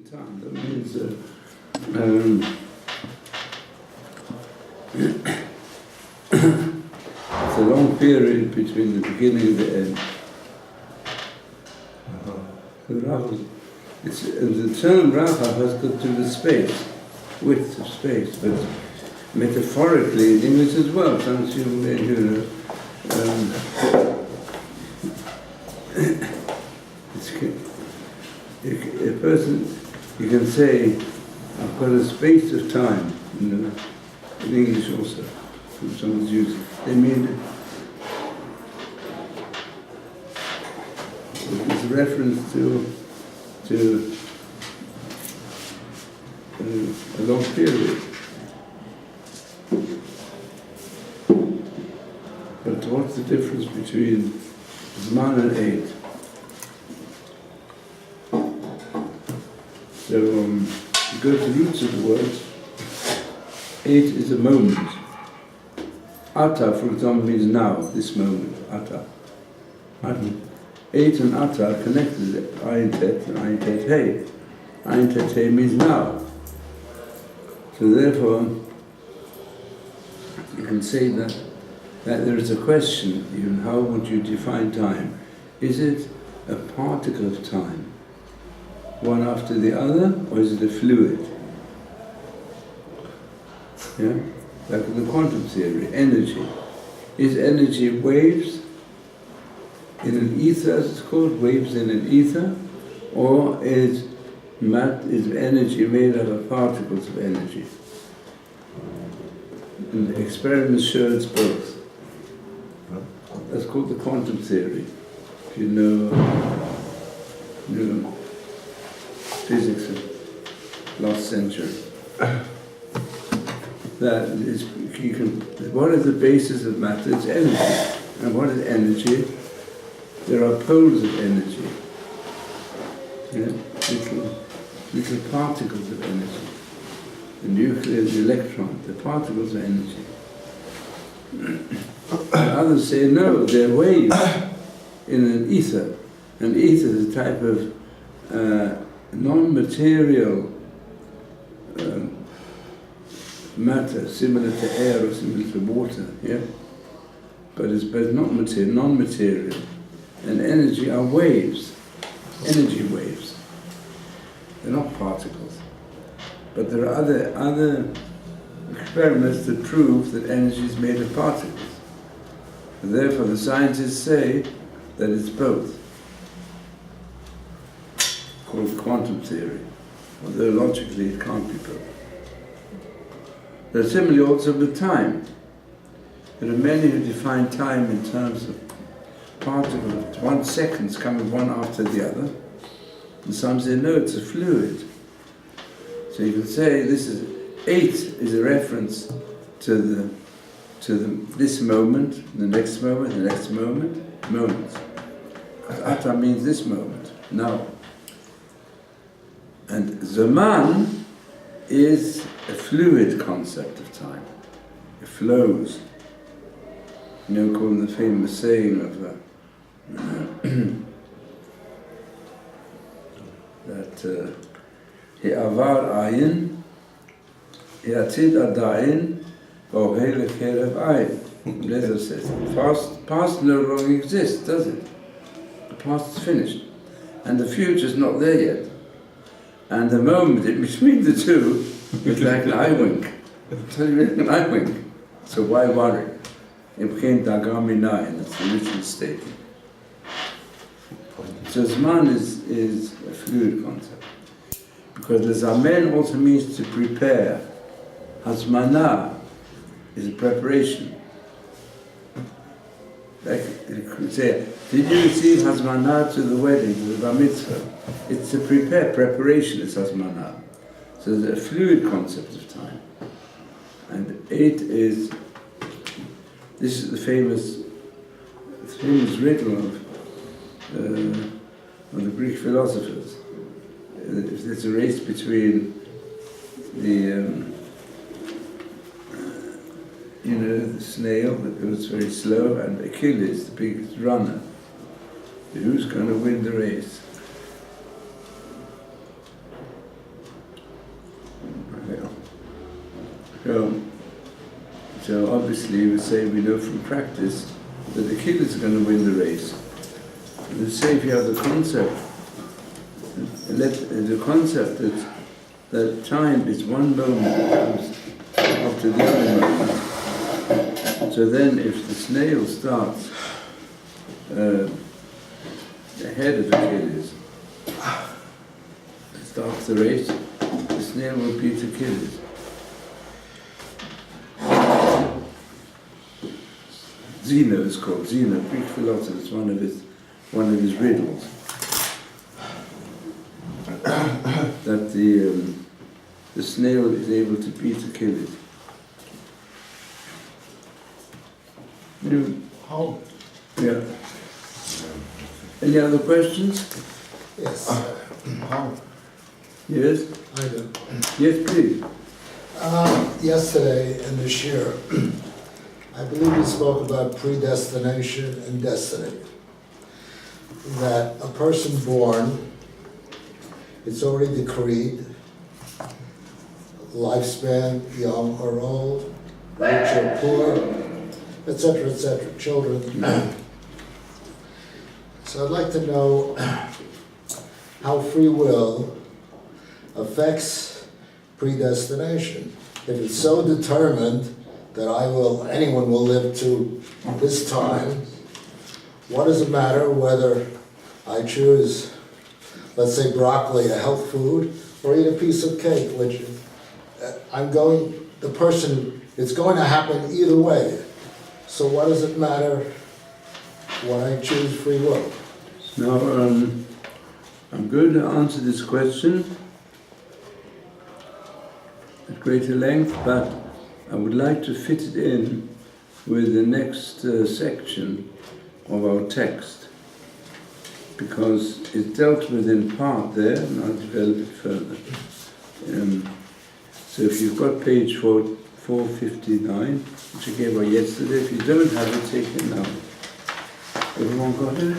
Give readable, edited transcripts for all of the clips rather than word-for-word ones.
time. That means it's a long period between the beginning and the end. The term Rachav has got to do with space, width of space, but metaphorically in English as well. Sometimes a person, you can say, I've got a space of time, in English also, from someone's using. They mean it's a reference to a long period. But what's the difference between Zman and Eid? So you go to the roots of the word. Eid is a moment. Ata, for example, means now, this moment. Ata. Eid and Ata are connected. Ayin Tet and Ayin Tet Hey. Ayin Tet Hey means now. So therefore, you can say that there is a question, even how would you define time? Is it a particle of time, one after the other, or is it a fluid? Yeah? Like in the quantum theory, energy. Is energy waves in an ether, as it's called, waves in an ether, or is energy made out of particles of energy? And the experiments show it's both. That's called the quantum theory. If you know physics of last century. That is, what is the basis of matter? It's energy. And what is energy? There are poles of energy. Little particles of energy. The nucleus, the electron, the particles of energy. Others say no, they're waves in an ether. An ether is a type of non-material matter, similar to air or similar to water, yeah? But it's not material, non-material. And energy are waves, energy waves. They're not particles. But there are other experiments that prove that energy is made of particles. And therefore the scientists say that it's both. Called quantum theory, although logically it can't be both. There's similarly also with time. There are many who define time in terms of particles, 1 second coming one after the other, and some say no, it's a fluid. So you can say this is 8 is a reference to this moment, the next moment, the next moment, moments. Ata means this moment, now. And Zaman is a fluid concept of time. It flows. According to the famous saying of that He'avar ayin, He'atid adayin, V'ohei lekerev ayin. Lezer says, past no longer exists, does it? The past is finished. And the future is not there yet. And the moment in between the two is like an eye wink. An eye wink. So why worry? It became Dagami that's the original statement. So Zman is a fluid concept. Because the Zamen also means to prepare. Hazmanah is a preparation. Like you could say, did you receive Hazmanah to the wedding, to the Bar Mitzvah? It's to prepare, preparation is Hazmanah. So there's a fluid concept of time. And 8 is, this is the famous riddle of the Greek philosophers. If there's a race between the the snail that goes very slow and Achilles, the biggest runner, who's going to win the race? So obviously we say we know from practice that the kid is going to win the race. And say if you have the concept, that time is one moment after the other moment. So then if the snail starts ahead of the kiddies, starts the race, the snail will beat the kiddies. Zeno is called, Zeno, Greek philosopher, it's one of his riddles. That the snail is able to beat Achilles. How? Yeah. Any other questions? Yes. How? Yes? I do. Yes, please. Yesterday in the shir, I believe we spoke about predestination and destiny. That a person born, it's already decreed, lifespan, young or old, rich or poor, etc., children. So I'd like to know how free will affects predestination. If it's so determined that anyone will live to this time, what does it matter whether I choose, let's say broccoli, a health food, or eat a piece of cake, which it's going to happen either way. So what does it matter when I choose free will? Now, I'm going to answer this question at greater length, but I would like to fit it in with the next section of our text, because it's dealt with in part there, and I'll develop it further. So if you've got page 459, which I gave out yesterday, if you don't have it, take it now. Everyone got it?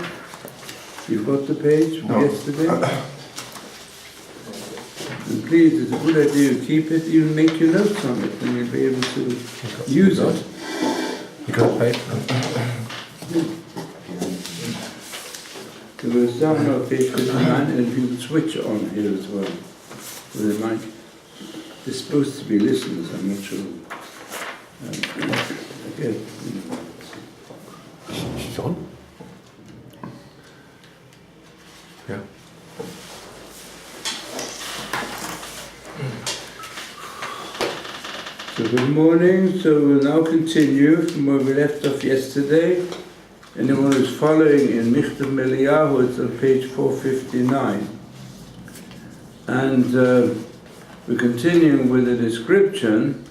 You've got the page from yesterday? And please, it's a good idea to keep it, you make your notes on it, and you'll be able to use it. You got a page? So we'll start on page 59, and if you could switch on here as well. So they might, they're supposed to be listeners, I'm not sure. Okay. She's on? Yeah. So good morning, so we'll now continue from where we left off yesterday. Anyone who's following in Michtav Meliyahu, it's on page 459. And we're continuing with a description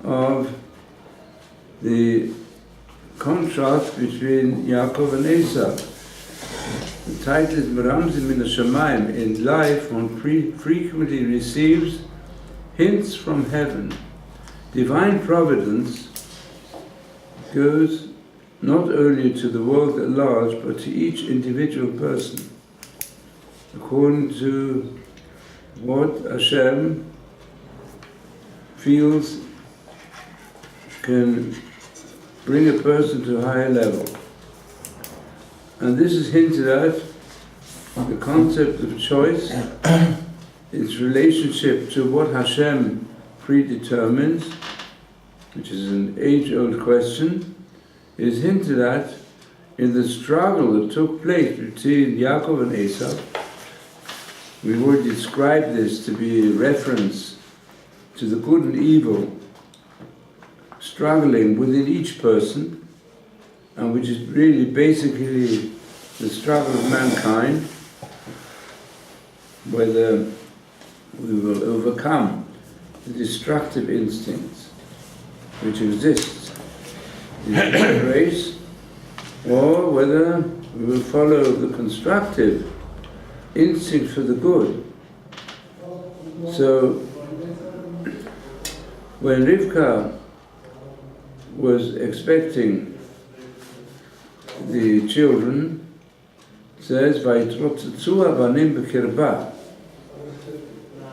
of the contrast between Yaakov and Esau. The title is Meramzim min Hashamayim. In life, one frequently receives hints from heaven. Divine providence goes not only to the world at large, but to each individual person, according to what Hashem feels can bring a person to a higher level. And this is hinted at, the concept of choice, its relationship to what Hashem predetermines, which is an age-old question, is hinted at in the struggle that took place between Yaakov and Esau. We've already described this to be a reference to the good and evil struggling within each person, and which is really basically the struggle of mankind, whether we will overcome the destructive instincts which exist in the race, or whether we will follow the constructive instinct for the good. So, when Rivka was expecting the children, it says, "Vayitrotzetzu avanim b'kirba."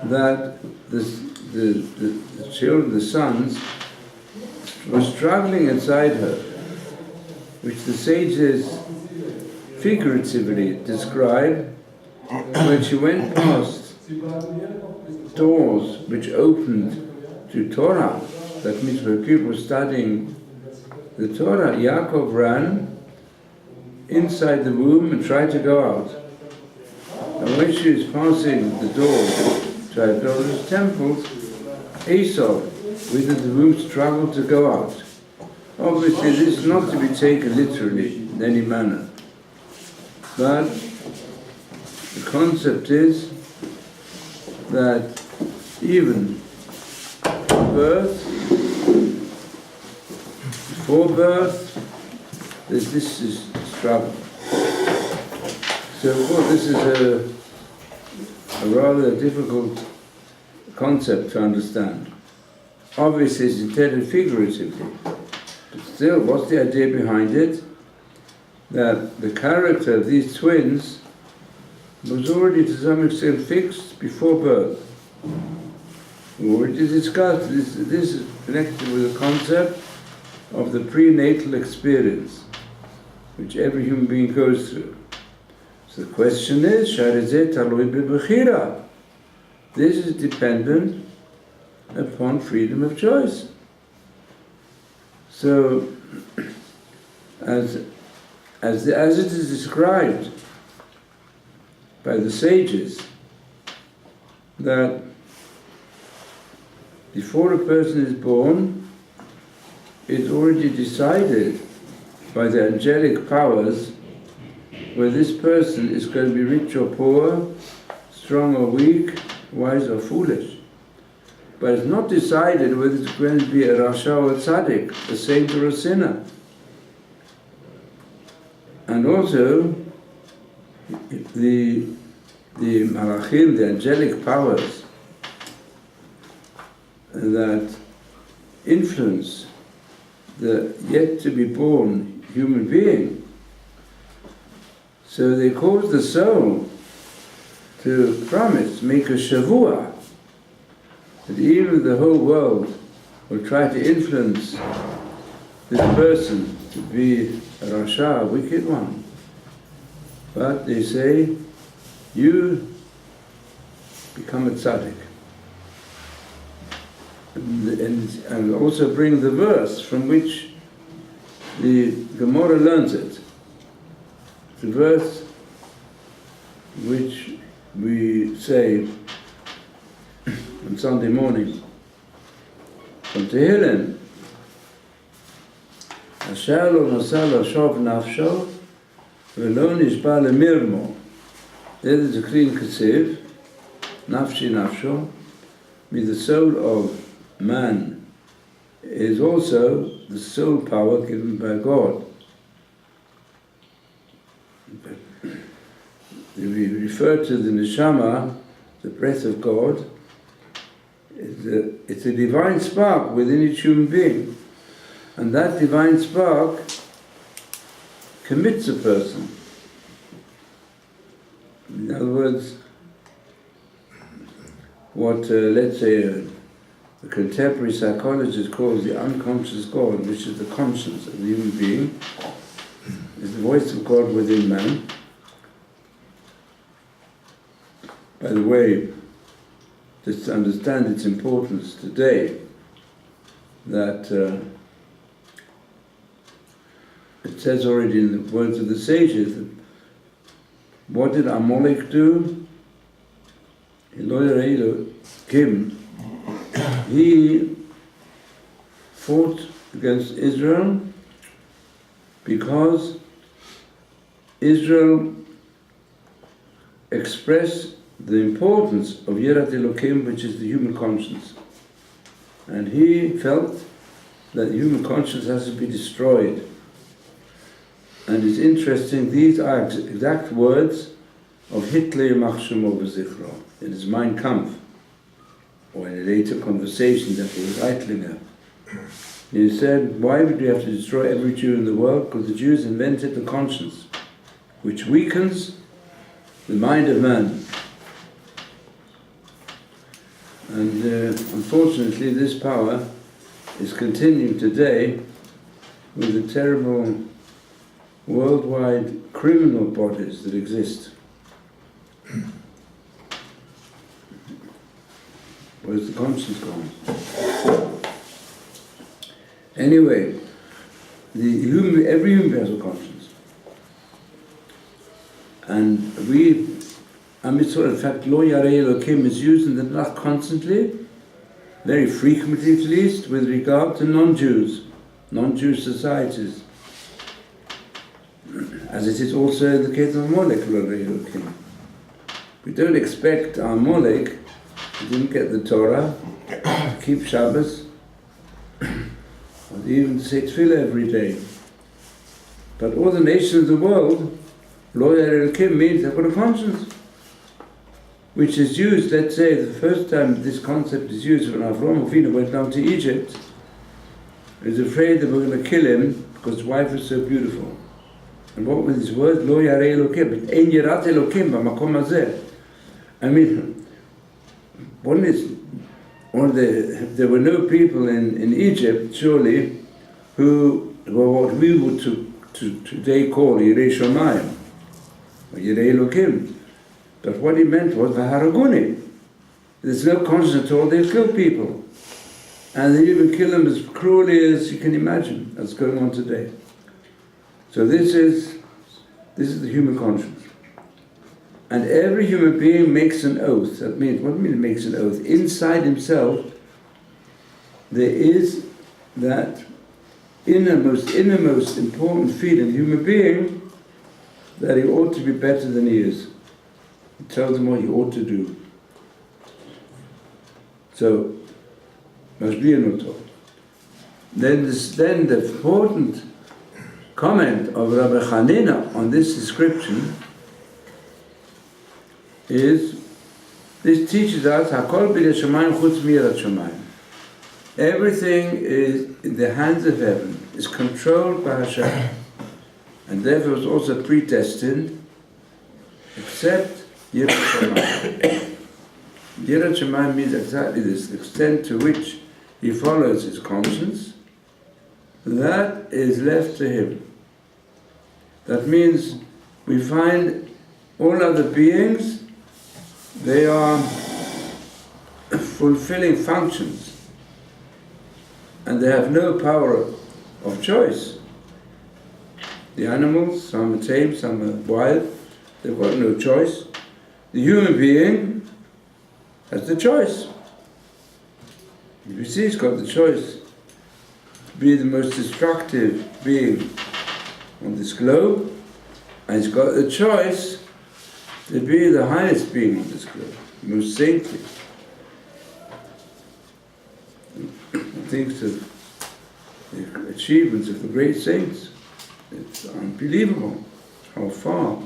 that the children, the sons, were struggling inside her, which the sages figuratively describe when she went past doors which opened to Torah. That means when people were studying the Torah, Yaakov ran inside the womb and tried to go out. And when she was passing the door to idolatrous temples, Esau, within the womb, struggled to go out. Obviously, this is not to be taken literally in any manner. But the concept is that even birth, before birth, this is struggle. So of course this is a rather difficult concept to understand. Obviously it's intended figuratively, but still, what's the idea behind it? That the character of these twins was already to some extent fixed before birth. We already discussed this is connected with the concept of the prenatal experience, which every human being goes through. So the question is, this is dependent upon freedom of choice. So, as it is described by the sages, that before a person is born, it's already decided by the angelic powers whether this person is going to be rich or poor, strong or weak, wise or foolish. But it's not decided whether it's going to be a Rasha or a Tzaddik, a saint or a sinner. And also, the Malachim, the angelic powers that influence the yet-to-be-born human being, so they cause the soul to promise, make a shavua, that even the whole world will try to influence this person to be a Rasha, a wicked one. But they say, you become a tzaddik. And also bring the verse from which the Gemara learns it. The verse which we say on Sunday morning from Tehillim, Asher lo nosa lo shov nafsho v'lo nishba lemirmo. There is a clean kasiv, nafshi nafsho, means the soul of man is also the soul power given by God. We refer to the neshama, the breath of God. It's a divine spark within each human being, and that divine spark commits a person. In other words, what let's say a contemporary psychologist calls the unconscious God, which is the conscience of the human being, is the voice of God within man. By the way, just to understand its importance today, that it says already in the words of the sages, that what did Amalek do? He fought against Israel because Israel expressed the importance of Yirat Elokim, which is the human conscience. And he felt that the human conscience has to be destroyed. And it's interesting, these are exact words of Hitler Machshemo B'Zichro in his Mein Kampf, or in a later conversation that was Eitlinger. He said, why would we have to destroy every Jew in the world? Because the Jews invented the conscience, which weakens the mind of man. And unfortunately, this power is continuing today with the terrible worldwide criminal bodies that exist. Where's the conscience gone? Anyway, every human has a conscience. And in fact, Lo Yarei Elokim is used in the Tanakh constantly, very frequently at least, with regard to non-Jews, non-Jewish societies. As it is also in the case of Molech, Lo Yarei Elokim. We don't expect our Molech, who didn't get the Torah, to keep Shabbos, or even to say Tefillah every day. But all the nations of the world, Lo Yarei Elokim means they've got a conscience, which is used, let's say, the first time this concept is used when Avraham Avinu went down to Egypt. He was afraid they were going to kill him because his wife was so beautiful. And what was his word? Lo Yarei Elokim. Ein Yirat Elokim b'makom hazeh. I mean, there were no people in Egypt, surely, who were what we would today call Yirei Shamayim, or Yirei Elokim. But what he meant was Vaharaguni. There's no conscience at all, they kill people. And they even kill them as cruelly as you can imagine, that's going on today. So this is the human conscience. And every human being makes an oath. That means, what do you mean it makes an oath? Inside himself, there is that innermost important feeling in the human being that he ought to be better than he is. It tells him what he ought to do. So, must be an auto. Then the important comment of Rabbi Hanina on this description is, this teaches us Hakol b'yedei Shamayim chutz miyirat Shamayim. Everything is in the hands of heaven, is controlled by Hashem, and therefore is also predestined, except Yirat Shamayim. Yirat Shamayim means exactly this, the extent to which he follows his conscience, that is left to him. That means we find all other beings, they are fulfilling functions, and they have no power of choice. The animals, some are tame, some are wild, they've got no choice. The human being has the choice. You see, he's got the choice to be the most destructive being on this globe, and he's got the choice to be the highest being on this globe, the most saintly. Thinks of the achievements of the great saints. It's unbelievable how far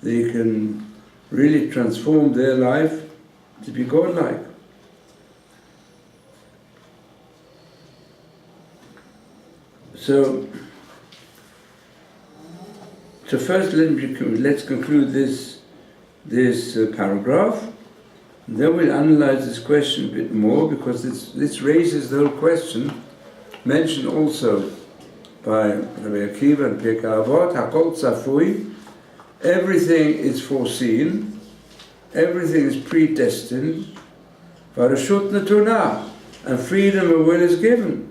they can really transform their life to be godlike. So first let's conclude this paragraph. Then we'll analyze this question a bit more, because this raises the whole question mentioned also by Rabbi Akiva and Pirkei Avot, Hakol Tzafui, everything is foreseen, everything is predestined, Varashut Natunah, and freedom of will is given.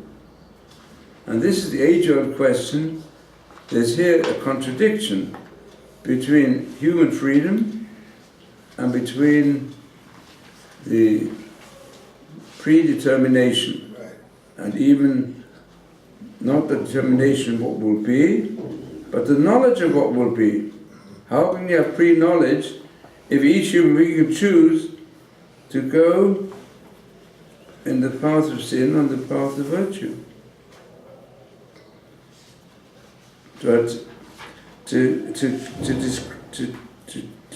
And this is the age-old question. There's here a contradiction between human freedom and between the predetermination, and even not the determination of what will be, but the knowledge of what will be. How can you have pre-knowledge if each human being can choose to go in the path of sin or the path of virtue? But to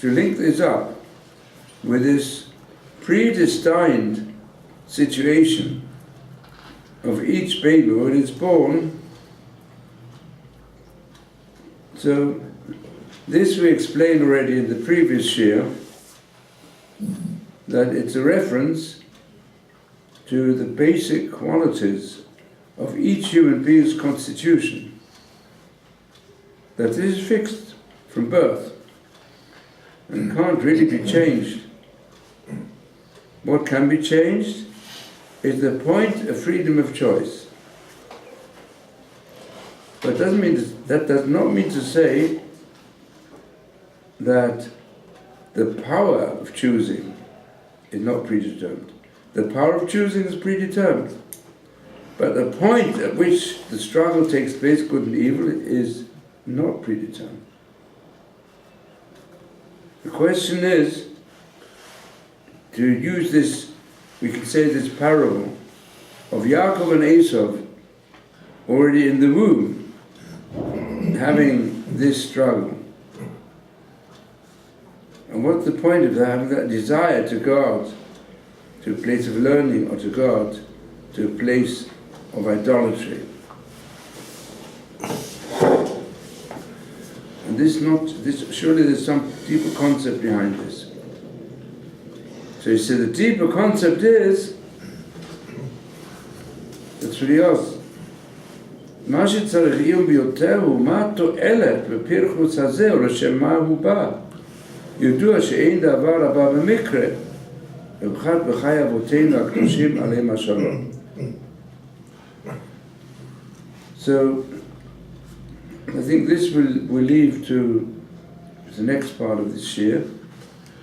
link this up with this predestined situation of each baby when it's born, so this we explained already in the previous year, that it's a reference to the basic qualities of each human being's constitution. That is fixed from birth and can't really be changed. What can be changed is the point of freedom of choice. But that does not mean to say that the power of choosing is not predetermined. The power of choosing is predetermined. But the point at which the struggle takes place, good and evil, is not predetermined. The question is, to use this, we can say this parable of Yaakov and Esau already in the womb, having this struggle. And what's the point of that? Having that desire to go out to a place of learning, or to go out to a place of idolatry. And surely there's some deeper concept behind this. So he said the deeper concept is, that's what he asked. מה שצריך עיון ביותר הוא מה התועלת בפרחוץ הזה ולשם מה הוא בא. ידוע שאין דבר הבא במקרה, במיוחד בחיי אבותינו הקדושים עליהם השלום. So, I think this will lead to the next part of this year.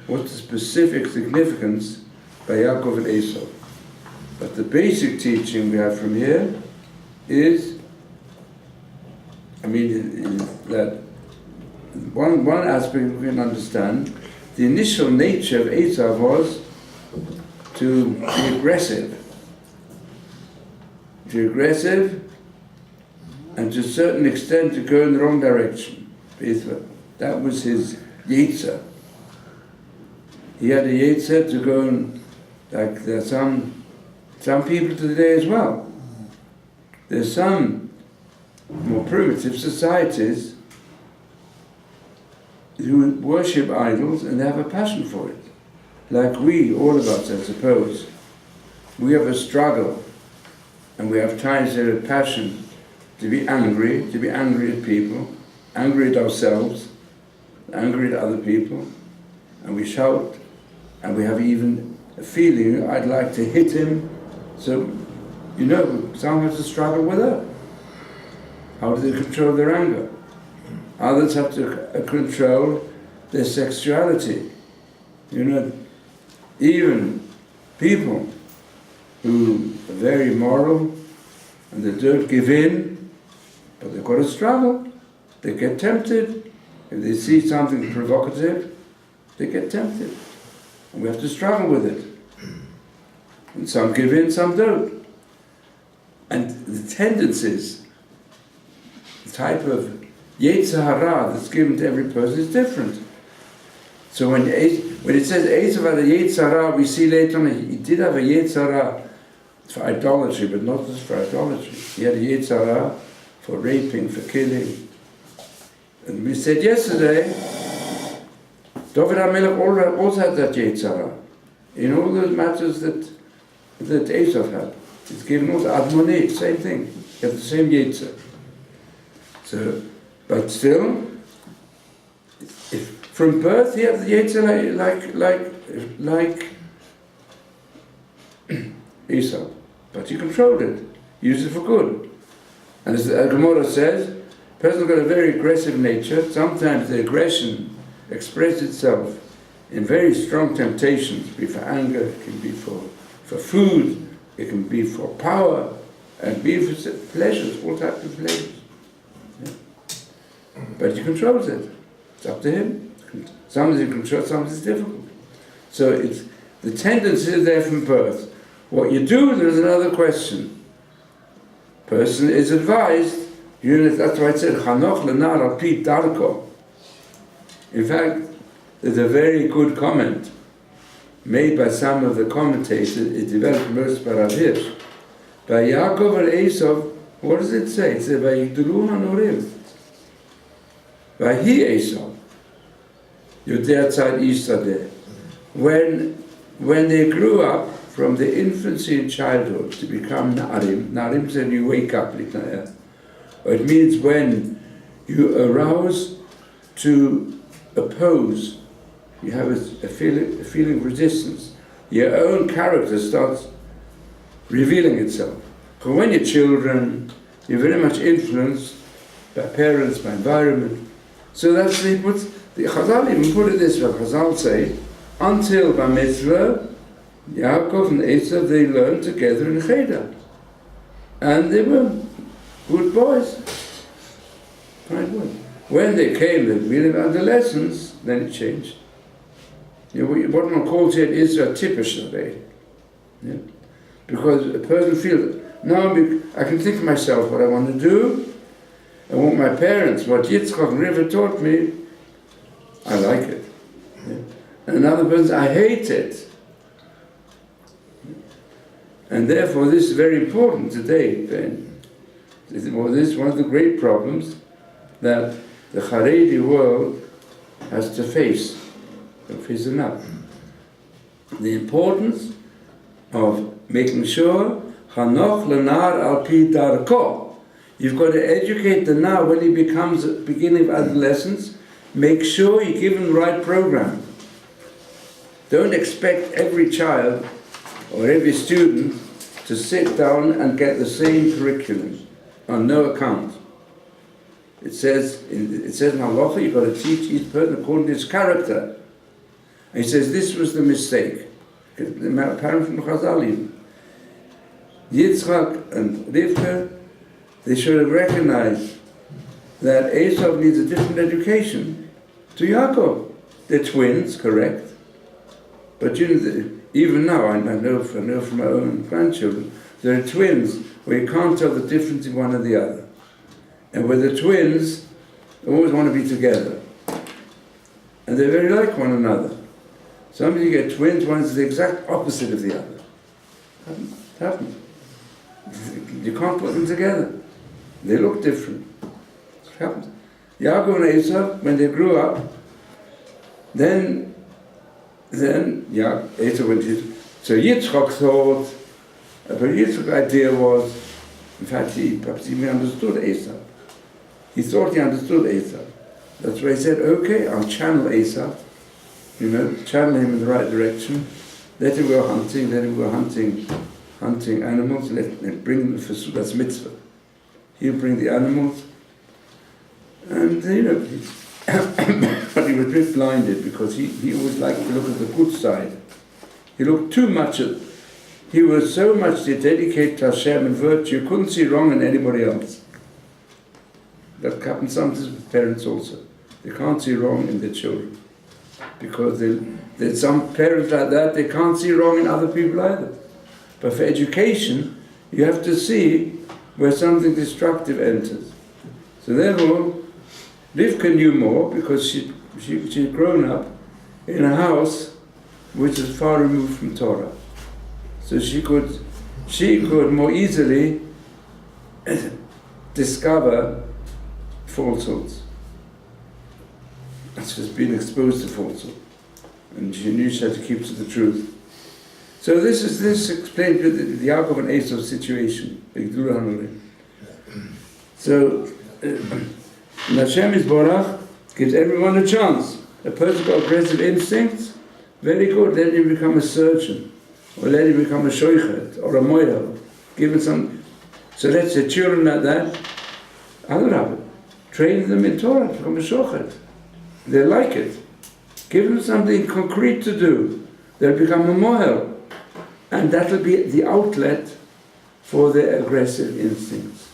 What's the specific significance by Yaakov and Esau? But the basic teaching we have from here is, that one aspect we can understand, the initial nature of Esau was to be aggressive. And to a certain extent to go in the wrong direction. That was his yetzer. He had a yetzer to go in, like there are some people today as well. There's some more primitive societies who worship idols and they have a passion for it. Like we, all of us, I suppose. We have a struggle and we have times of a passion to be angry at people, angry at ourselves, angry at other people, and we shout, and we have even a feeling, I'd like to hit him. So, some have to struggle with that. How do they control their anger? Others have to control their sexuality. Even people who are very moral and they don't give in, but they've got to struggle. They get tempted. If they see something provocative, they get tempted. And we have to struggle with it. And some give in, some don't. And the tendencies, the type of yetzer hara that's given to every person is different. So when it says Esau had a yetzer hara, we see later on he did have a yetzer hara for idolatry, but not just for idolatry. He had a yetzer hara for raping, for killing. And we said yesterday, David HaMelech also had that yetzer hara in all those matters that Esau had. It's given also Admonai, same thing. He had the same yetzer. So, but still, if from birth he had the yetzer like Esau, but he controlled it, used it for good. And as the Gemara says, a person's got a very aggressive nature. Sometimes the aggression expresses itself in very strong temptations. It can be for anger, it can be for food, it can be for power, and be for pleasures, all types of pleasures. Yeah. But he controls it. It's up to him. Some is control, some is difficult. So it's the tendency is there from birth. What you do, there's another question. Person is advised, that's why it said, Chanoch lenar al pi darko. In fact, there's a very good comment made by some of the commentators, it developed most by Rav Hirsch. By Yaakov and Esau, what does it say? It says, Vayigdulu hanorim. Vahi Esau. Yodea tzad Yisradeh. When they grew up, from the infancy and childhood to become Narim. Narim said you wake up, it means when you arouse to oppose, you have a feeling of resistance. Your own character starts revealing itself. Because when you're children, you're very much influenced by parents, by environment. So that's the Chazal even put it this way. Chazal say, until Bar Mitzvah, Yaakov and Esav, they learned together in Cheder. And they were good boys. Fine boys. When they came, the really adolescence, then it changed. What one calls here is a typish way. Because a person feels, now I can think of myself, what I want to do, and what my parents, what Yitzchak and River taught me, I like it. And another person, I hate it. And therefore this is very important today, Ben. This is one of the great problems that the Haredi world has to face. Enough. The importance of making sure Chanoch lenar al pi darko. You've got to educate the Nar when he becomes a beginning of adolescence. Make sure you give him the right program. Don't expect every child or every student to sit down and get the same curriculum on no account. It says in Halacha you've got to teach each person according to his character. And he says this was the mistake. Apparent from Chazal. Yitzchak and Rivka, they should have recognized that Esav needs a different education to Yaakov. They're twins, correct? But even now, I know from my own grandchildren, there are twins where you can't tell the difference in one or the other. And with the twins, they always want to be together. And they're very like one another. Sometimes you get twins, one is the exact opposite of the other. It happens. You can't put them together. They look different. It happens. Yaakov and Esav, when they grew up, then Esav went to... So Yitzchak thought, but Yitzchak's idea was, in fact, he perhaps even understood Esav. He thought he understood Esav. That's why he said, okay, I'll channel Esav. Channel him in the right direction. Let him go hunting. Let him go hunting animals. Let him bring them for that's mitzvah. He'll bring the animals, and but he was a bit blinded because he always liked to look at the good side. He looked too much at. He was so much dedicated to Hashem and virtue. You couldn't see wrong in anybody else. That happens sometimes with parents also. They can't see wrong in their children. Because there's some parents like that, they can't see wrong in other people either. But for education, you have to see where something destructive enters. So therefore, Rivka knew more because she'd grown up in a house which is far removed from Torah. So she could more easily discover falsehoods. She's been exposed to falsehood, and she knew she had to keep to the truth. So this explains the Yaakov and Esav situation. So Hashem is Boruch, gives everyone a chance. A person got aggressive instincts, very good. Let him become a surgeon, or let him become a shoichet or a moyel. Give him some. So let's say children like that, I don't know, train them in Torah to become a shoichet. They like it. Give them something concrete to do. They'll become a mohel. And that'll be the outlet for their aggressive instincts.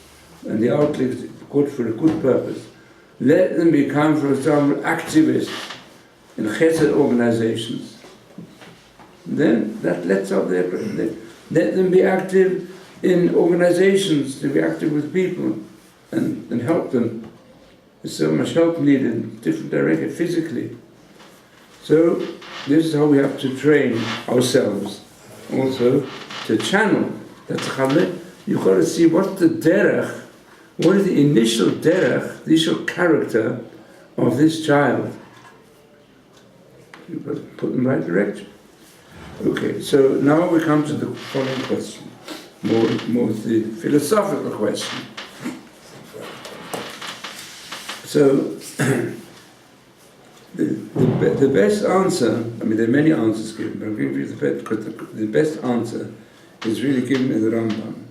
And the outlet is good for a good purpose. Let them become, for example, activists in chesed organizations. Then that lets out their... Let them be active in organizations, to be active with people and help them. There's so much help needed in different directions, physically. So this is how we have to train ourselves also to channel. That's Chavle. You've got to see what's the derech, what is the initial derech, the initial character of this child. You've got to put in the right direction. Okay, so now we come to the following question, more the philosophical question. So, the best answer, I mean there are many answers given, but I'm giving you the best, because the best answer is really given in the Rambam.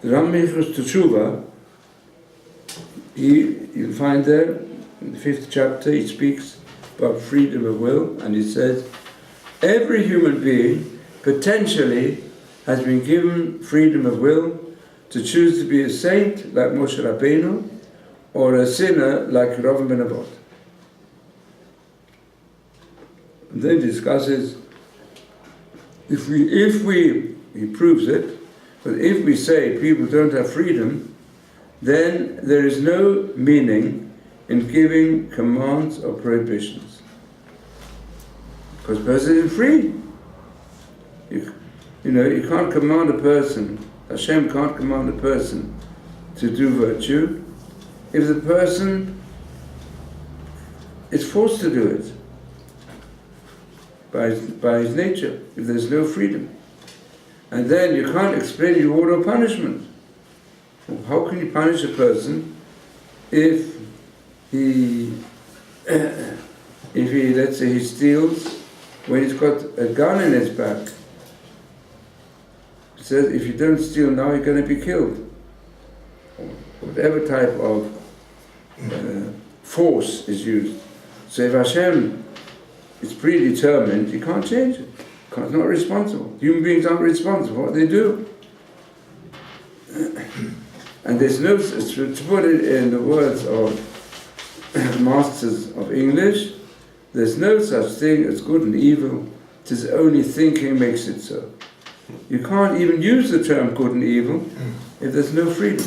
The Rambam to Tshuva, you'll find there, in the 5th chapter, he speaks about freedom of will, and he says, every human being potentially has been given freedom of will to choose to be a saint like Moshe Rabbeinu or a sinner like Reuven ben Avot. And then discusses if we he proves it, but if we say people don't have freedom, then there is no meaning in giving commands or prohibitions. Because a person isn't free. You can't command a person, Hashem can't command a person to do virtue if the person is forced to do it by his nature, if there's no freedom. And then you can't explain reward or punishment. How can you punish a person if he let's say he steals when he's got a gun in his back? It says if you don't steal now you're going to be killed. Whatever type of force is used. So if Hashem is predetermined, you can't change it. It's not responsible. Human beings aren't responsible for what they do. And there's no, to put it in the words of masters of English, there's no such thing as good and evil. It is only thinking makes it so. You can't even use the term good and evil if there's no freedom.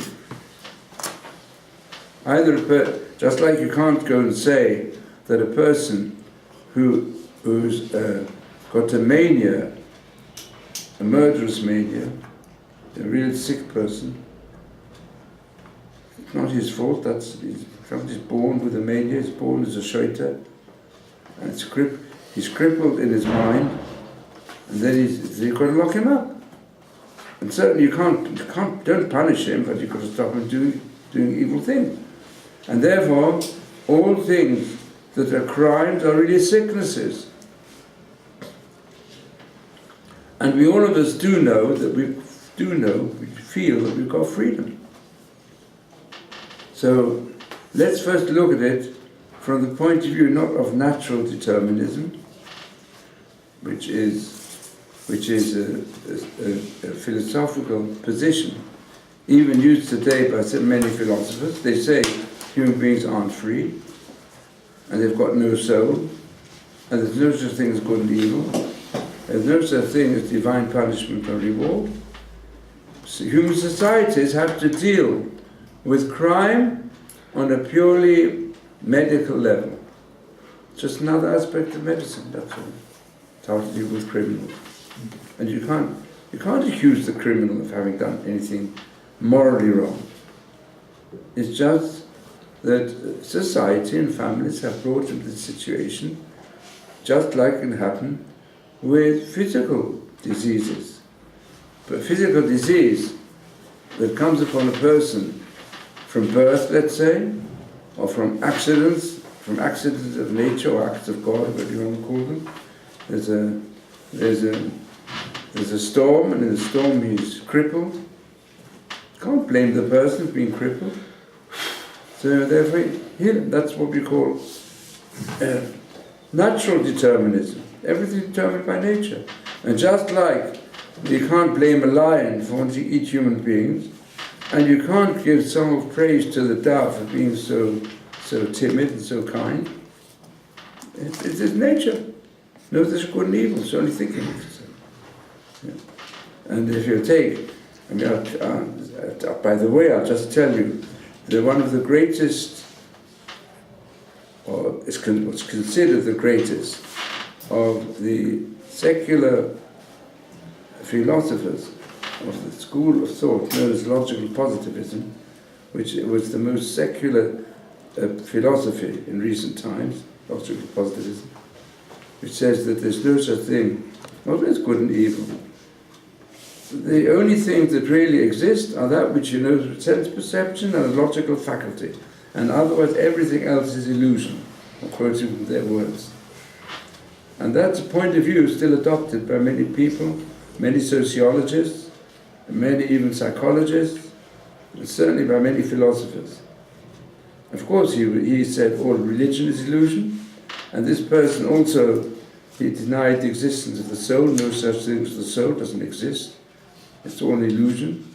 Just like you can't go and say that a person who's got a mania, a murderous mania, a real sick person, it's not his fault, he's born with a mania, he's born as a shoiter, and he's crippled in his mind, and then you've got to lock him up. And certainly don't punish him, but you've got to stop him doing evil things. And therefore, all things that are crimes are really sicknesses. And all of us do know, we feel that we've got freedom. So let's first look at it from the point of view not of natural determinism, which is a philosophical position, even used today by so many philosophers. They say human beings aren't free, and they've got no soul, and there's no such thing as good and evil. There's no such thing as divine punishment or reward. So human societies have to deal with crime on a purely medical level. Just another aspect of medicine, that's all. It's how to deal with criminals. And you can't accuse the criminal of having done anything morally wrong. It's just that society and families have brought him to this situation, just like it can happen with physical diseases. But physical disease that comes upon a person from birth, let's say, or from accidents of nature or acts of God, whatever you want to call them. There's a storm, and in the storm he's crippled. You can't blame the person for being crippled. So therefore, that's what we call natural determinism. Everything is determined by nature. And just like you can't blame a lion for wanting to eat human beings, and you can't give song of praise to the dove for being so timid and so kind, it is nature. No, there's good and evil, it's only thinking of it. Yeah. And if you take, by the way, I'll just tell you, that one of the greatest, or what's considered the greatest, of the secular philosophers of the school of thought known as logical positivism, which was the most secular philosophy in recent times, logical positivism, which says that there's no such thing What is good and evil? The only things that really exist are that which you know through sense perception and a logical faculty. And otherwise everything else is illusion. I'm quoting from their words. And that's a point of view still adopted by many people, many sociologists, many even psychologists, and certainly by many philosophers. Of course, he said all religion is illusion, and this person also, he denied the existence of the soul. No such thing as the soul doesn't exist. It's all an illusion.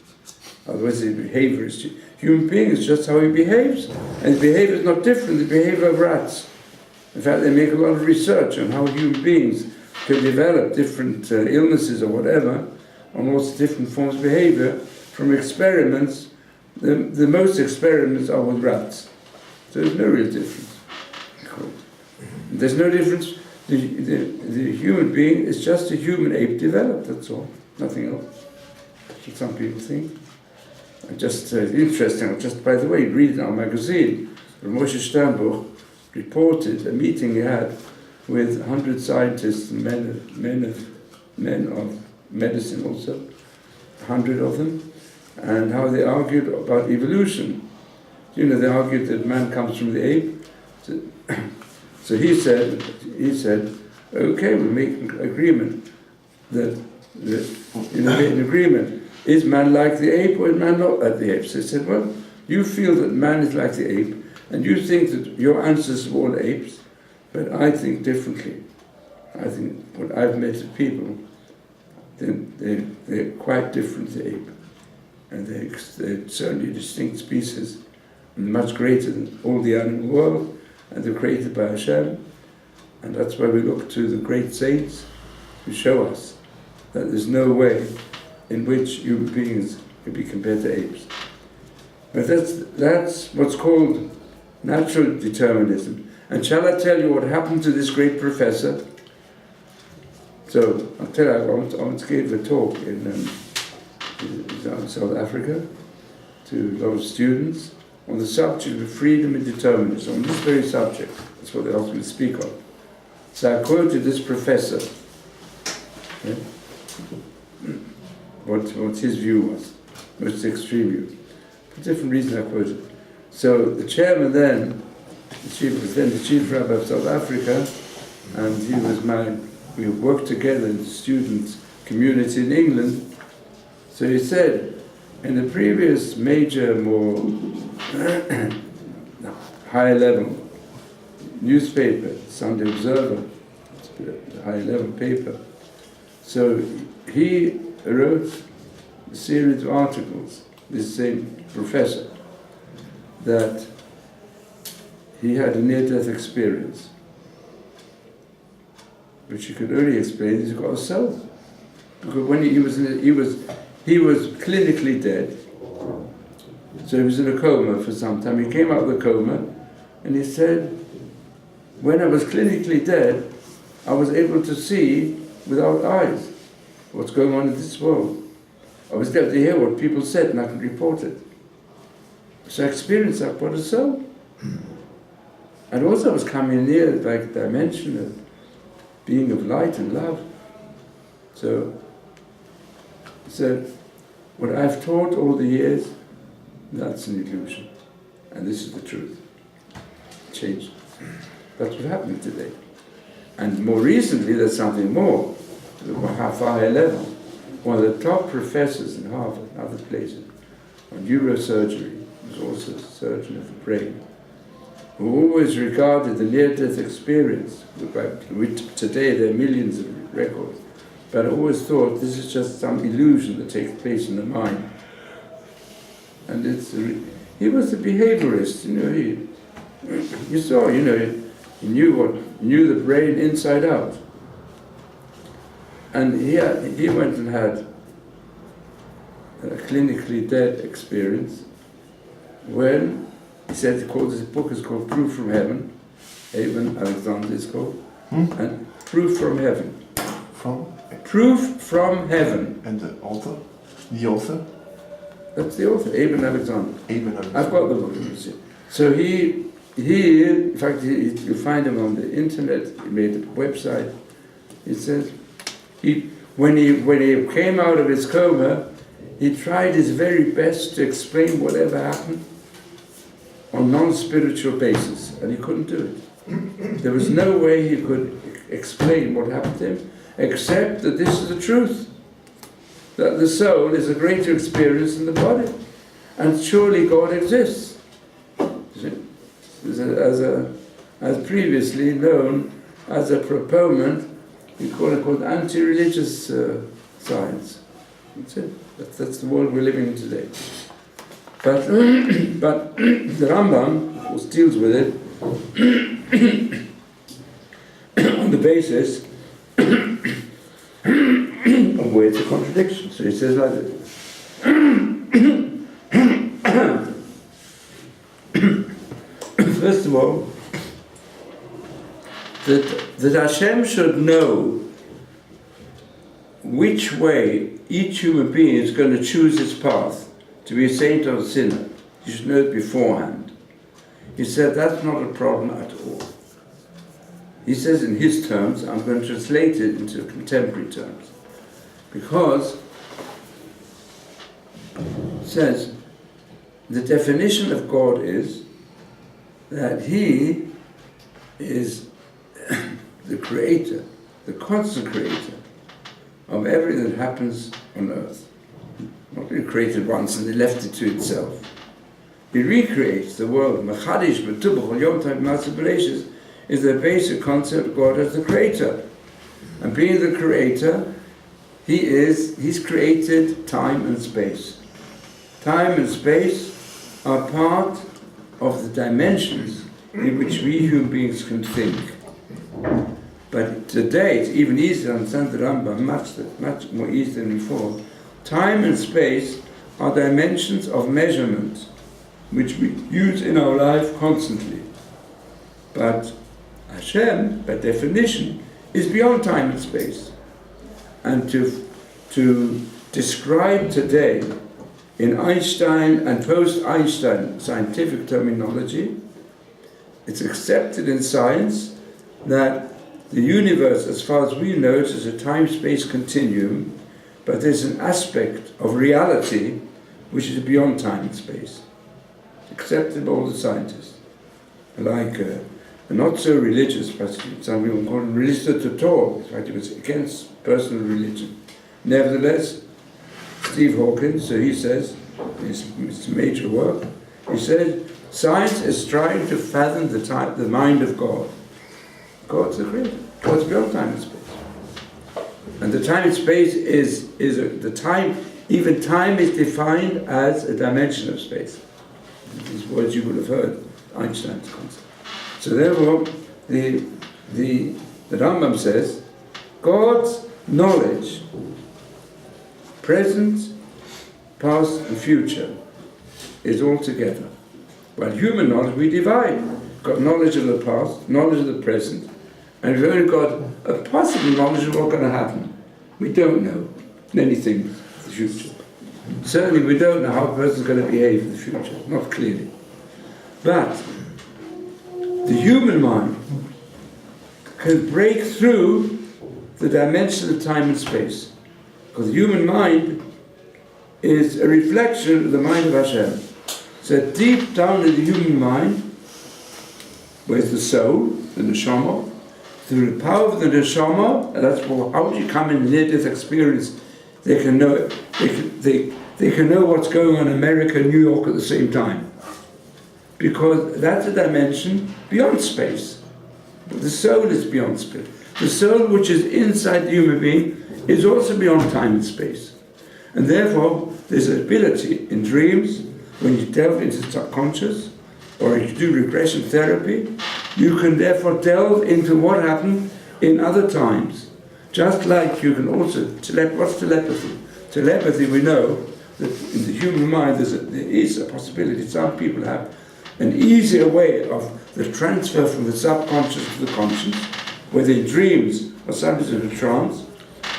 Otherwise, the behavior is human being is just how he behaves, and his behavior is not different than the behavior of rats. In fact, they make a lot of research on how human beings can develop different illnesses or whatever, on all different forms of behavior from experiments. The most experiments are with rats. So there's no real difference. There's no difference. The human being is just a human ape developed, that's all. Nothing else. That's what some people think. Just interesting, just by the way, read in our magazine, Moshe Sternbuch reported a meeting he had with 100 scientists and men of medicine also, 100 of them, and how they argued about evolution. You know, they argued that man comes from the ape. So he said, okay, we'll make an agreement that make an agreement. Is man like the ape or is man not like the ape? So he said, well, you feel that man is like the ape, and you think that your ancestors were all apes, but I think differently. I think what I've met of people, they're quite different to the ape. And they're certainly distinct species, and much greater than all the animal world, and they're created by Hashem. And that's why we look to the great saints who show us that there's no way in which human beings can be compared to apes. But that's what's called natural determinism. And shall I tell you what happened to this great professor? So I'll tell you, I once gave a talk in South Africa to a lot of students on the subject of freedom and determinism, on this very subject. That's what they asked me to speak on. So I quoted this professor, okay, what his view was, most extreme view. For different reasons I quoted. So the chairman then, the chief rabbi of South Africa, and he was we worked together in the student community in England. So he said, in the previous major, more high level newspaper, Sunday Observer, a high level paper, so he wrote a series of articles, this same professor, that he had a near-death experience, which he could only explain he's got a soul. Because when he was clinically dead, so he was in a coma for some time. He came out of the coma, and he said, when I was clinically dead, I was able to see without eyes what's going on in this world. I was able to hear what people said, and I could report it. So I experienced that what a soul. And also I was coming near like the dimension of being of light and love. So he said, what I've taught all the years, that's an illusion. And this is the truth. Changed. That's what happened today. And more recently, there's something more, far higher level. One of the top professors in Harvard and other places on neurosurgery, was also a surgeon of the brain, who always regarded the near-death experience, which today there are millions of records, but I always thought this is just some illusion that takes place in the mind. And he was a behaviorist, you saw, he knew the brain inside out. And he went and had a clinically dead experience when he said his book is called Proof from Heaven. Eben Alexander is called. And Proof from Heaven. From? Proof from Heaven. And the author? The author? That's the author, Eben Alexander. Eben Alexander. I've got the book. So he in fact, you'll find him on the internet. He made a website. He says, When he came out of his coma, he tried his very best to explain whatever happened on non-spiritual basis, and he couldn't do it. There was no way he could explain what happened to him, except that this is the truth, that the soul is a greater experience than the body, and surely God exists. As previously known as a proponent, we call it called anti-religious science. That's it. That's the world we're living in today. But the Rambam, of course, deals with it on the basis of where it's a contradiction. So he says like this. First of all, that Hashem should know which way each human being is going to choose his path, to be a saint or a sinner. You should know it beforehand. He said that's not a problem at all. He says in his terms, I'm going to translate it into contemporary terms, because it says the definition of God is that he is the creator, the constant creator of everything that happens on earth. Not he created once and he left it to itself. He recreates the world. Machadish b'tubach yom tov ma'aseh b'leishis is the basic concept of God as the creator. And being the creator, he's created time and space. Time and space are part of the dimensions in which we human beings can think. But today it's even easier to understand the Rambam, much more easy than before. Time and space are dimensions of measurement which we use in our life constantly. But Hashem, by definition, is beyond time and space. And to describe today in Einstein and post-Einstein scientific terminology, it's accepted in science that the universe, as far as we know it, is a time-space continuum, but there's an aspect of reality which is beyond time and space. Accepted by all the scientists. Like a not so religious, but some people call him religious at all. In fact, he was against personal religion. Nevertheless, Steve Hawkins, so he says, in his major work, he said, science is trying to fathom the mind of God. God's the creator. God's beyond time and space. And the time and space is the time, even time is defined as a dimension of space. These words you would have heard, Einstein's concept. So therefore, the Rambam says, God's knowledge, present, past and future, is all together. While human knowledge we divide. We've got knowledge of the past, knowledge of the present, and we've only got a possible knowledge of what's going to happen. We don't know anything of the future. Certainly we don't know how a person's going to behave in the future, not clearly. But the human mind can break through the dimension of time and space. Because the human mind is a reflection of the mind of Hashem. So deep down in the human mind, where's the soul, the neshama, through the power of the neshama, and that's how you come in near-death experience, they can know they can know what's going on in America and New York at the same time. Because that's a dimension beyond space. But the soul is beyond space. The soul which is inside the human being is also beyond time and space. And therefore, there's an ability in dreams, when you delve into the subconscious, or if you do regression therapy, you can therefore delve into what happened in other times. Just like you can also, what's telepathy? Telepathy, we know that in the human mind there is a possibility. Some people have an easier way of the transfer from the subconscious to the conscious, whether in dreams or sometimes in a trance,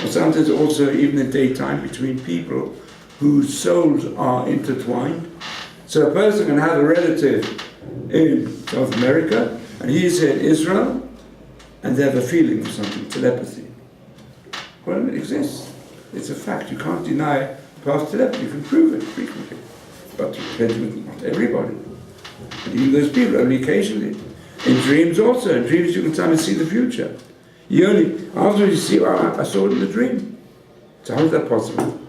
or sometimes also even in daytime between people whose souls are intertwined. So a person can have a relative in South America, and he is here in Israel, and they have a feeling for something, telepathy. Well, it exists. It's a fact. You can't deny past telepathy. You can prove it frequently. But it depends with not everybody. And even those people, only occasionally. In dreams also. In dreams you can sometimes see the future. You only, after you see, I saw it in the dream. So how is that possible?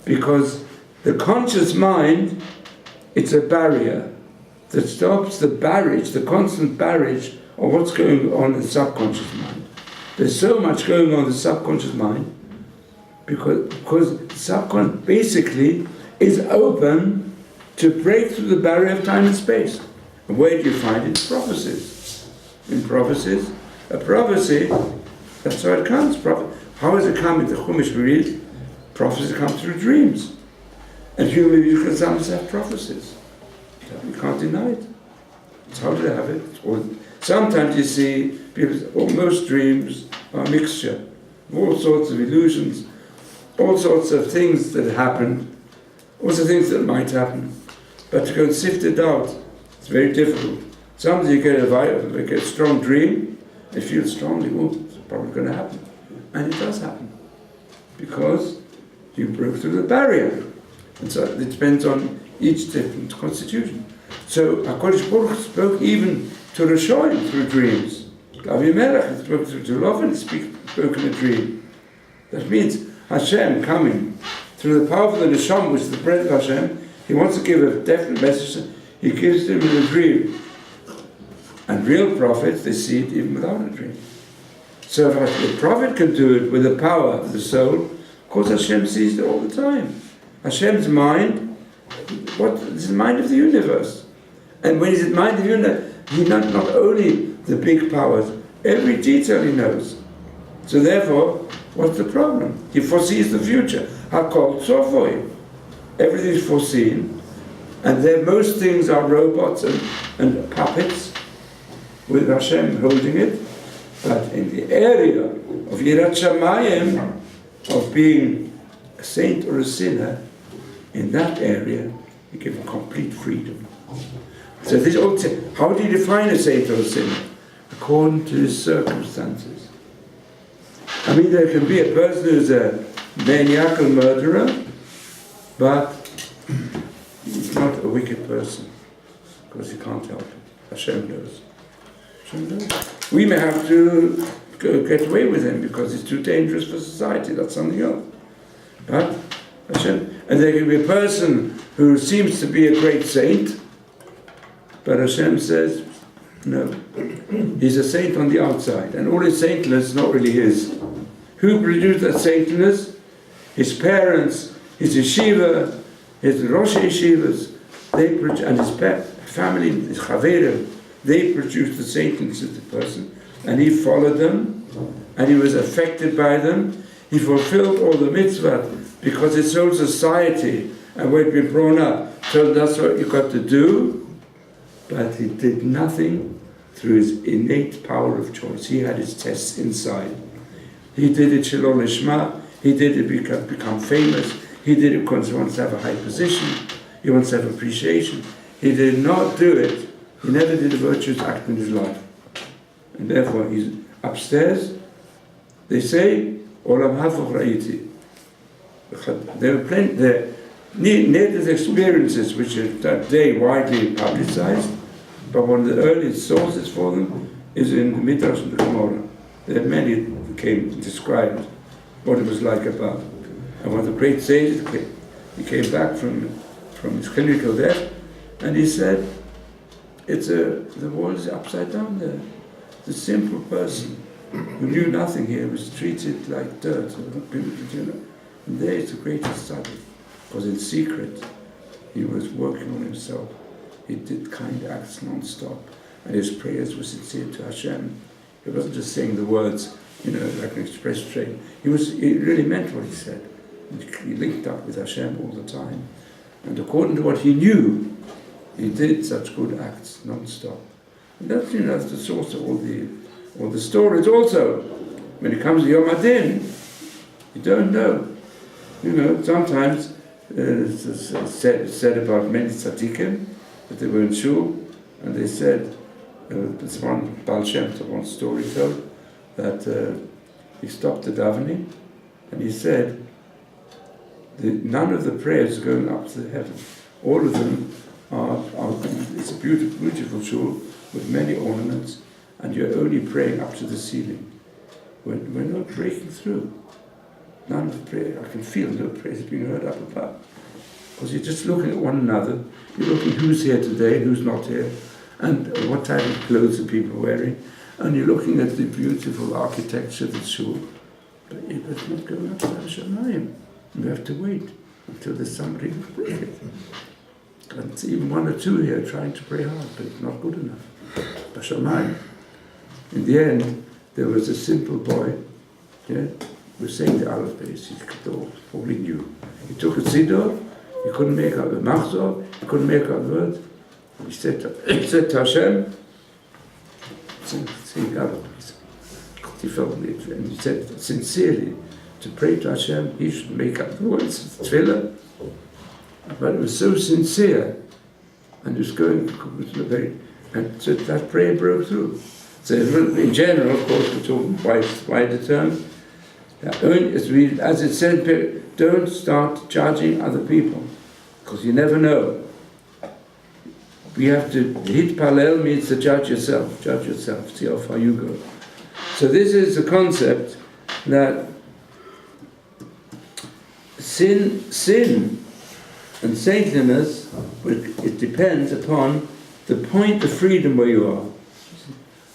Because the conscious mind, it's a barrier that stops the barrage, the constant barrage of what's going on in the subconscious mind. There's so much going on in the subconscious mind because the subconscious basically is open to break through the barrier of time and space. And where do you find it? Prophecies. In prophecies, a prophecy, that's how it comes. How does it come in the Chumash we read? Prophecies come through dreams. And human beings can sometimes have prophecies. You can't deny it. It's how do they have it? Or sometimes you see people, most dreams are a mixture of all sorts of illusions, all sorts of things that happen, also things that might happen. But to go and sift it out, it's very difficult. Sometimes you get a strong dream, you feel strongly, it's probably going to happen. And it does happen. Because you broke through the barrier. And so it depends on each different constitution. So HaKadosh Baruch spoke even to Rosh through dreams. Avimelech spoke to Lovin, spoke in a dream. That means Hashem coming through the power of the Neshama, which is the breath of Hashem. He wants to give a definite message. He gives it in a dream. And real prophets, they see it even without a dream. So if a prophet can do it with the power of the soul, of course Hashem sees it all the time. Hashem's mind, is the mind of the universe. And when he's in the mind of the universe, he not only the big powers, every detail he knows. So therefore, what's the problem? He foresees the future. HaKol Tzofoi. Everything is foreseen. And then most things are robots and puppets, with Hashem holding it. But in the area of Yirat Shamayim, of being a saint or a sinner, in that area, you give him complete freedom. So this also, how do you define a saint or a sinner? According to his circumstances. I mean, there can be a person who's a maniacal murderer, but he's not a wicked person, because he can't help it. Hashem knows. We may have to get away with him because it's too dangerous for society. That's something else. But Hashem, and there can be a person who seems to be a great saint, but Hashem says, no, he's a saint on the outside, and all his saintliness is not really his. Who produced that saintliness? His parents, his yeshiva, his Rosh yeshivas, and his family, his chaverim. They produced the saintliness of the person, and he followed them, and he was affected by them. He fulfilled all the mitzvah because his whole society and where he'd been brought up told that's what you got to do, but he did nothing through his innate power of choice. He had his tests inside. He did it shelo lishma. He did it become famous. He did it because he wants to have a high position. He wants to have appreciation. He did not do it. He never did a virtuous act in his life. And therefore he's upstairs. They say, Olam hafuch ra'iti. There are plenty, near-death experiences which are today widely publicized, but one of the earliest sources for them is in the Midrash and the Gemara. There are many that described what it was like above. And one of the great sages, he came back from his clinical death, and he said, the world is upside down there. The simple person who knew nothing here was treated like dirt. And there is the greatest study. Because in secret, he was working on himself. He did kind acts non-stop. And his prayers were sincere to Hashem. He wasn't just saying the words, like an express train. He really meant what he said. He linked up with Hashem all the time. And according to what he knew, he did such good acts non-stop. And that's, that's the source of all the stories. Also, when it comes to Yom Adin, you don't know. Sometimes it's said about many tzaddikim that they were in shul, and they said, this one Baal Shem Tov, one story told, that he stopped the davening, And he said, none of the prayers are going up to heaven. All of them are it's a beautiful, beautiful shul with many ornaments, and you're only praying up to the ceiling. We're not breaking through. None of the prayer, I can feel no prayers being heard up above. Because you're just looking at one another, you're looking who's here today, who's not here, and what type of clothes are people wearing, and you're looking at the beautiful architecture of the shul. But it's not going up to Yerushalayim. You have to wait until there's somebody who can break it. And it's even one or two here trying to pray hard, but it's not good enough. Yerushalayim. In the end, there was a simple boy, who was saying the Aleph Beis, all he knew. He took a siddur, he couldn't make out the machzor, he couldn't make out the words. He said to Hashem, saying Aleph Beis, he felt it, and he said sincerely, to pray to Hashem, he should make up the words of Tefillah. But it was so sincere, and it was going very, and so that prayer broke through. So in general, of course, we're talking wider terms. As it said, don't start judging other people, because you never know. We have to, hit parallel means to judge yourself, see how far you go. So this is the concept that sin and saintliness, it depends upon the point of freedom where you are.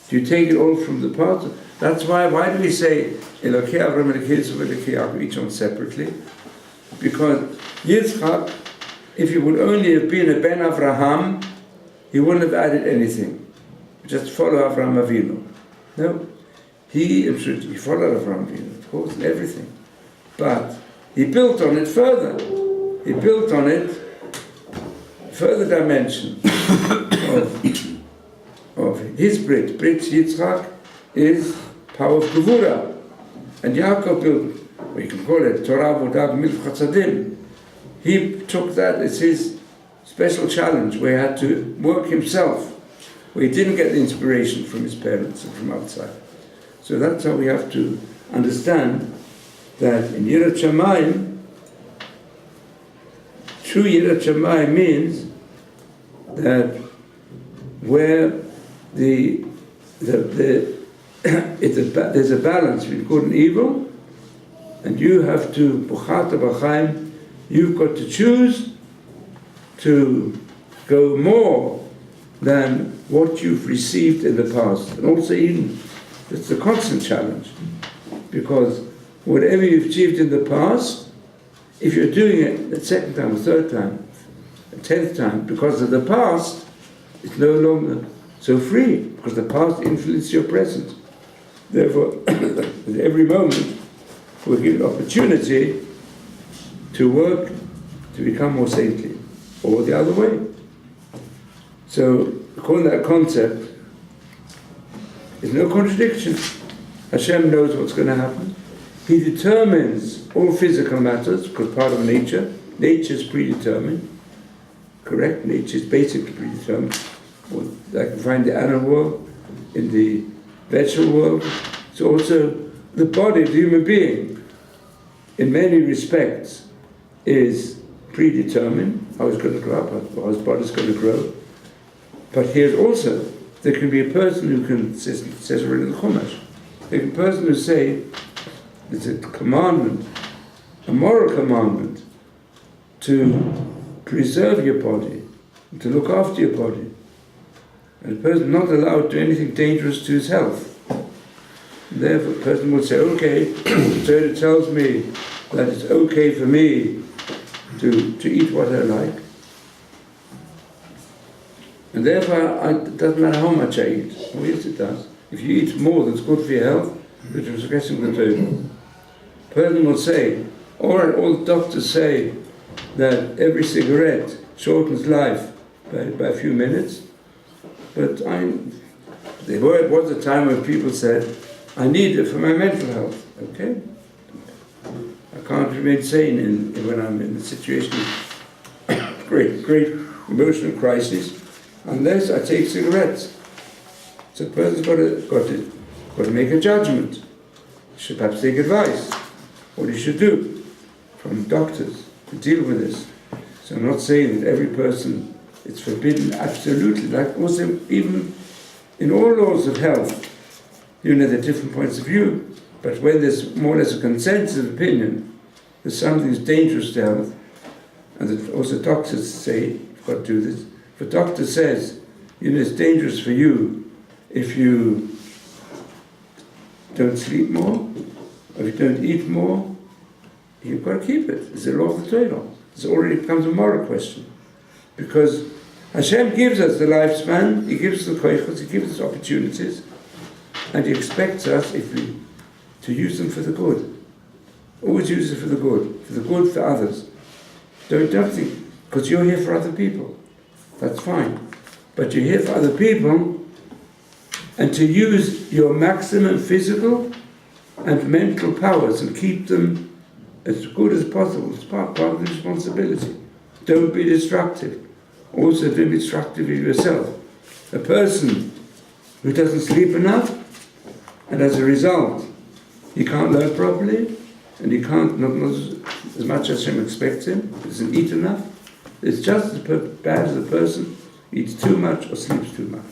Do you take it all from the past? That's why do we say Elokei Avraham, Elokei Yitzchak, Elokei Yaakov, each one separately? Because Yitzchak, if he would only have been a Ben Avraham, he wouldn't have added anything. Just follow Avraham Avinu. No. He followed Avraham Avinu, of course, and everything. But he built on it further. He built on it further dimension of his Brit. Brit Yitzchak is power of Gevura. And Yaakov built, or you can call it Torah Vodah Milch Chatzadim. He took that as his special challenge, where he had to work himself, where he didn't get the inspiration from his parents and from outside. So that's how we have to understand that in Yirat Shamayim, true Yirat Shamayim means that where there's a balance between good and evil, and you have to, Buchata B'chaim, you've got to choose to go more than what you've received in the past. And also even, it's a constant challenge, because whatever you've achieved in the past, if you're doing it the second time, the third time, the 10th time, because of the past, it's no longer so free, because the past influences your present. Therefore, at every moment, we're given opportunity to work to become more saintly, or the other way. So, according to that concept, there's no contradiction. Hashem knows what's going to happen. He determines all physical matters, because part of nature is predetermined. Correct? Nature is basically predetermined. I can find the animal world, in the vegetable world. It's also the body of the human being, in many respects, is predetermined, how it's going to grow up, how his body's going to grow. But here also, there can be a person who can, says already in the Chumash, there can be a person who say, it's a commandment, a moral commandment, to preserve your body, and to look after your body. And a person not allowed to do anything dangerous to his health. And therefore, a person will say, okay, the Torah tells me that it's okay for me to eat what I like. And therefore, it doesn't matter how much I eat. Oh yes, it does. If you eat more than it's good for your health, which is against the Torah. A person will say, all the doctors say that every cigarette shortens life by a few minutes. But there was a time when people said, I need it for my mental health. Okay? I can't remain sane when I'm in a situation of great emotional crisis unless I take cigarettes. So a person's got to make a judgment. Should perhaps take advice. what you should do from doctors to deal with this. So I'm not saying that every person, it's forbidden absolutely, like also even in all laws of health, there are different points of view, but when there's more or less a consensus of opinion that something is dangerous to health, and that also doctors say, you've got to do this. If a doctor says, it's dangerous for you if you don't sleep more, or if you don't eat more, you've got to keep it. It's the law of the Torah. It already becomes a moral question. Because Hashem gives us the lifespan, He gives us the koichos, He gives us opportunities, and He expects us, to use them for the good. Always use it for the good for others. Don't think, because you're here for other people. That's fine. But you're here for other people, and to use your maximum physical and mental powers and keep them as good as possible. It's part of the responsibility. Don't be destructive. Also, don't be destructive of yourself. A person who doesn't sleep enough, and as a result, he can't learn properly, and he can't, not as much as Hashem expects him, doesn't eat enough, it's just as bad as a person who eats too much or sleeps too much.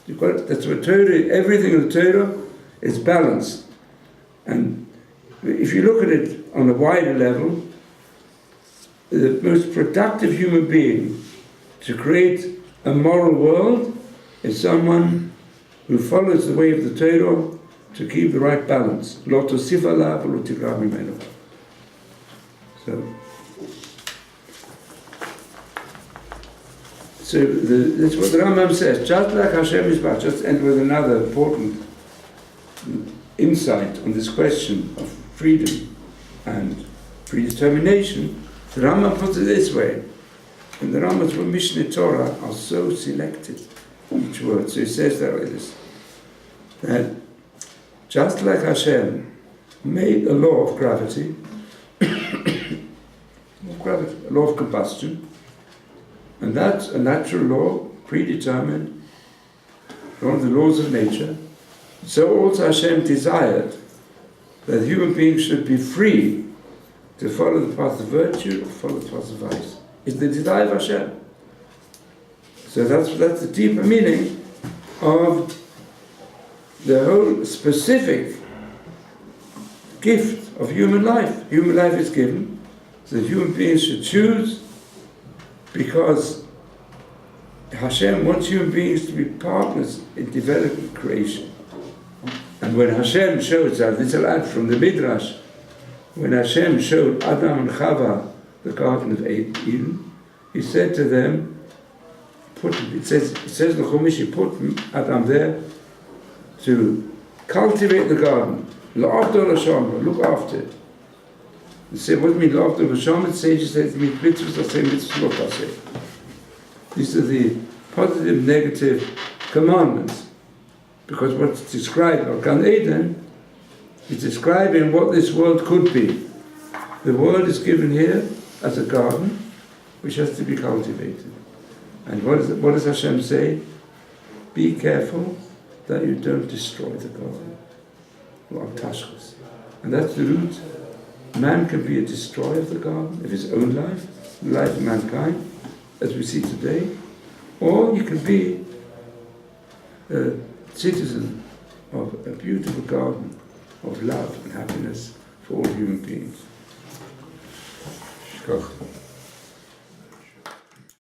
That's what Torah, everything in the Torah is balanced. And if you look at it on a wider level, the most productive human being to create a moral world is someone who follows the way of the Torah to keep the right balance. Lo tosif alav v'lo tigra mimeno. So that's what the Rambam says. Just like Hashem is bad. Just end with another important insight on this question of freedom and predetermination. The Rambam puts it this way. And the Rambam's from Mishneh Torah are so selected, each word. So he says that like this, that just like Hashem made a law of gravity, a law of combustion, and that's a natural law, predetermined, one of the laws of nature, so also Hashem desired that human beings should be free to follow the path of virtue or follow the path of vice. It's the desire of Hashem. So that's the deeper meaning of the whole specific gift of human life. Human life is given so that human beings should choose, because Hashem wants human beings to be partners in developing creation. And when Hashem showed us, this I'll add from the Midrash, when Hashem showed Adam and Chava the Garden of Eden, He said to them, it says the Chumash, He put Adam there to cultivate the garden, look after it. He said, what do you mean, look after the sages says, mitzvahs aseh, mitzvahs lo taseh. These are the positive, negative commandments. Because what's described of Gan Eden is describing what this world could be. The world is given here as a garden which has to be cultivated. And what does Hashem say? Be careful that you don't destroy the garden. And that's the root. Man can be a destroyer of the garden, of his own life, the life of mankind, as we see today, or you can be a citizen of a beautiful garden of love and happiness for all human beings. Shkoch.